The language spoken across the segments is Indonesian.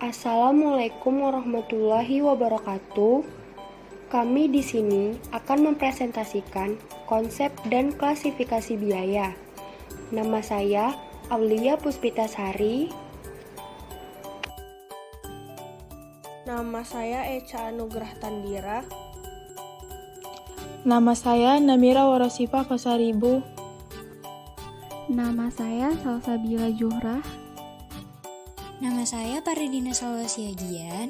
Assalamualaikum warahmatullahi wabarakatuh. Kami di sini akan mempresentasikan konsep dan klasifikasi biaya. Nama saya Aulia Puspitasari. Nama saya Echa Anugrah Tandira. Nama saya Namira Warosifa Pasaribu. Nama saya Salsabila Juhrah. Nama saya Paridina Salwasiagian.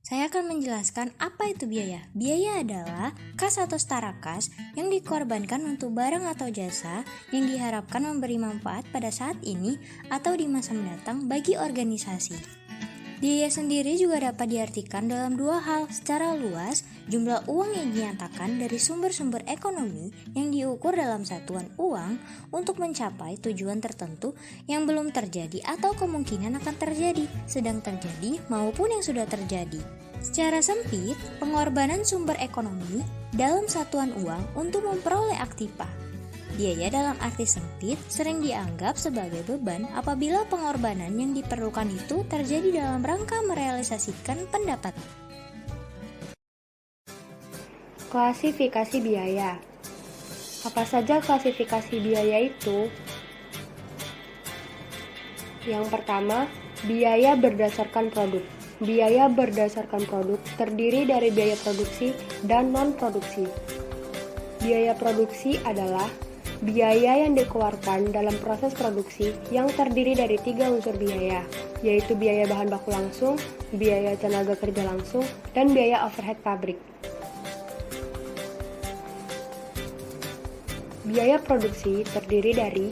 Saya akan menjelaskan apa itu biaya. Biaya adalah kas atau setara kas yang dikorbankan untuk barang atau jasa yang diharapkan memberi manfaat pada saat ini atau di masa mendatang bagi organisasi. Biaya sendiri juga dapat diartikan dalam dua hal. Secara luas, jumlah uang yang dinyatakan dari sumber-sumber ekonomi yang diukur dalam satuan uang untuk mencapai tujuan tertentu yang belum terjadi atau kemungkinan akan terjadi, sedang terjadi maupun yang sudah terjadi. Secara sempit, pengorbanan sumber ekonomi dalam satuan uang untuk memperoleh aktiva. Biaya dalam arti sempit sering dianggap sebagai beban apabila pengorbanan yang diperlukan itu terjadi dalam rangka merealisasikan pendapat. Klasifikasi biaya. Apa saja klasifikasi biaya itu? Yang pertama, biaya berdasarkan produk. Biaya berdasarkan produk terdiri dari biaya produksi dan non-produksi. Biaya produksi adalah biaya yang dikeluarkan dalam proses produksi yang terdiri dari 3 unsur biaya, yaitu biaya bahan baku langsung, biaya tenaga kerja langsung, dan biaya overhead pabrik. Biaya produksi terdiri dari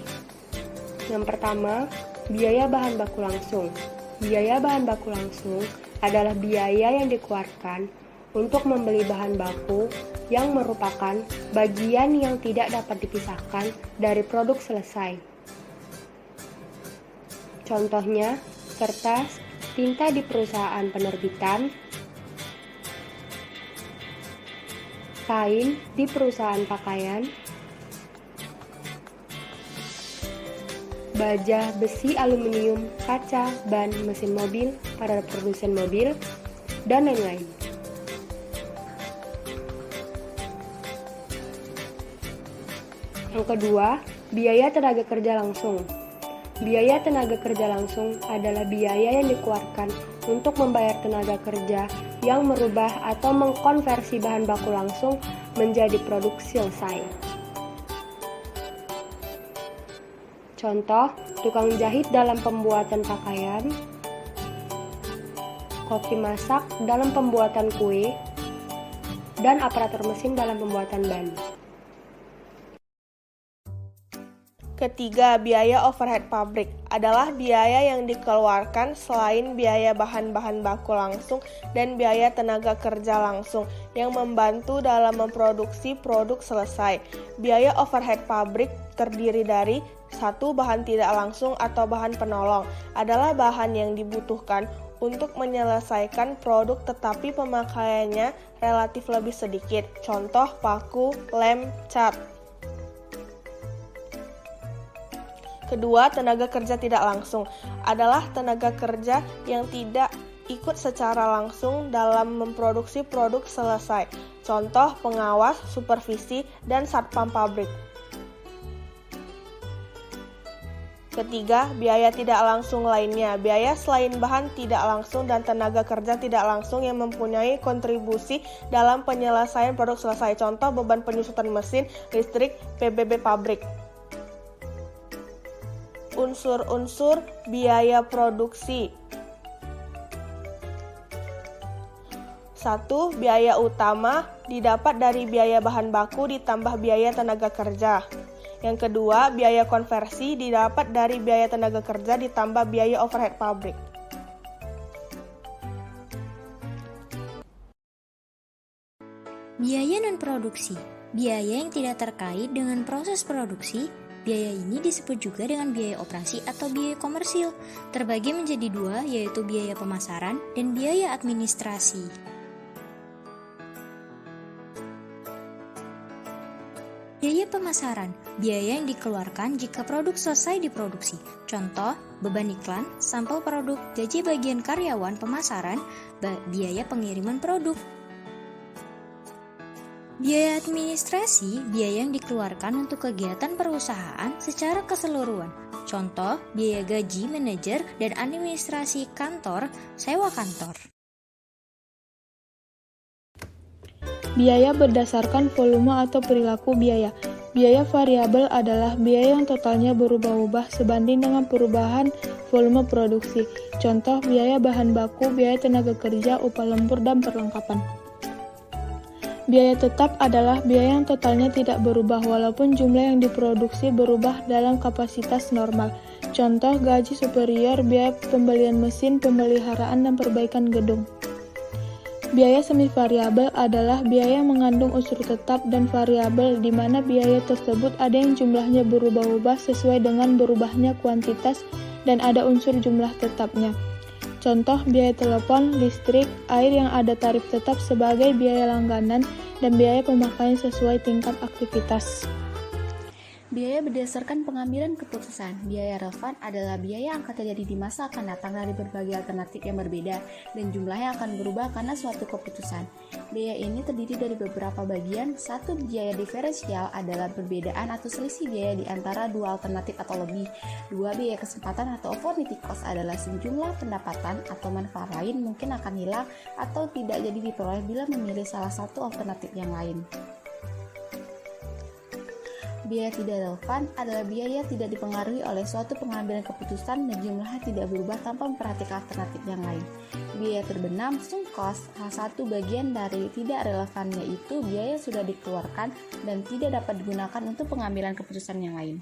yang pertama, biaya bahan baku langsung. Biaya bahan baku langsung adalah biaya yang dikeluarkan untuk membeli bahan baku yang merupakan bagian yang tidak dapat dipisahkan dari produk selesai. Contohnya, kertas, tinta di perusahaan penerbitan, kain di perusahaan pakaian, baja, besi, aluminium, kaca, ban, mesin mobil pada produsen mobil, dan lain-lain. Yang kedua, biaya tenaga kerja langsung. Biaya tenaga kerja langsung adalah biaya yang dikeluarkan untuk membayar tenaga kerja yang merubah atau mengkonversi bahan baku langsung menjadi produk selesai. Contoh, tukang jahit dalam pembuatan pakaian, koki masak dalam pembuatan kue, dan aparatur mesin dalam pembuatan ban. Ketiga, biaya overhead pabrik adalah biaya yang dikeluarkan selain biaya bahan-bahan baku langsung dan biaya tenaga kerja langsung yang membantu dalam memproduksi produk selesai. Biaya overhead pabrik terdiri dari 1. Bahan tidak langsung atau bahan penolong adalah bahan yang dibutuhkan untuk menyelesaikan produk tetapi pemakaiannya relatif lebih sedikit. Contoh paku, lem, cat. Kedua, tenaga kerja tidak langsung adalah tenaga kerja yang tidak ikut secara langsung dalam memproduksi produk selesai. Contoh pengawas, supervisi, dan satpam pabrik. Ketiga, biaya tidak langsung lainnya. Biaya selain bahan tidak langsung dan tenaga kerja tidak langsung yang mempunyai kontribusi dalam penyelesaian produk selesai. Contoh beban penyusutan mesin, listrik, PBB pabrik. Unsur-unsur biaya produksi. 1. Biaya utama didapat dari biaya bahan baku ditambah biaya tenaga kerja. Yang kedua, biaya konversi didapat dari biaya tenaga kerja ditambah biaya overhead pabrik. Biaya non-produksi, biaya yang tidak terkait dengan proses produksi. Biaya ini disebut juga dengan biaya operasi atau biaya komersil, terbagi menjadi 2, yaitu biaya pemasaran dan biaya administrasi. Biaya pemasaran, biaya yang dikeluarkan jika produk selesai diproduksi. Contoh, beban iklan, sampel produk, gaji bagian karyawan, pemasaran, biaya pengiriman produk. Biaya administrasi, biaya yang dikeluarkan untuk kegiatan perusahaan secara keseluruhan. Contoh, biaya gaji manajer dan administrasi kantor, sewa kantor. Biaya berdasarkan volume atau perilaku biaya. Biaya variabel adalah biaya yang totalnya berubah-ubah sebanding dengan perubahan volume produksi. Contoh, biaya bahan baku, biaya tenaga kerja, upah lembur, dan perlengkapan. Biaya tetap adalah biaya yang totalnya tidak berubah walaupun jumlah yang diproduksi berubah dalam kapasitas normal. Contoh, gaji superior, biaya pembelian mesin, pemeliharaan, dan perbaikan gedung. Biaya semivariabel adalah biaya yang mengandung unsur tetap dan variabel di mana biaya tersebut ada yang jumlahnya berubah-ubah sesuai dengan berubahnya kuantitas dan ada unsur jumlah tetapnya. Contoh, biaya telepon, listrik, air yang ada tarif tetap sebagai biaya langganan dan biaya pemakaian sesuai tingkat aktivitas. Biaya berdasarkan pengambilan keputusan. Biaya relevan adalah biaya yang akan terjadi di masa akan datang dari berbagai alternatif yang berbeda dan jumlahnya akan berubah karena suatu keputusan. Biaya ini terdiri dari beberapa bagian. Satu, biaya diferensial adalah perbedaan atau selisih biaya di antara dua alternatif atau lebih. Dua, biaya kesempatan atau opportunity cost adalah sejumlah pendapatan atau manfaat lain mungkin akan hilang atau tidak jadi diperoleh bila memilih salah satu alternatif yang lain. Biaya tidak relevan adalah biaya tidak dipengaruhi oleh suatu pengambilan keputusan dan jumlahnya tidak berubah tanpa memperhatikan alternatif yang lain. Biaya terbenam, sunk cost, salah satu bagian dari tidak relevan yaitu biaya sudah dikeluarkan dan tidak dapat digunakan untuk pengambilan keputusan yang lain.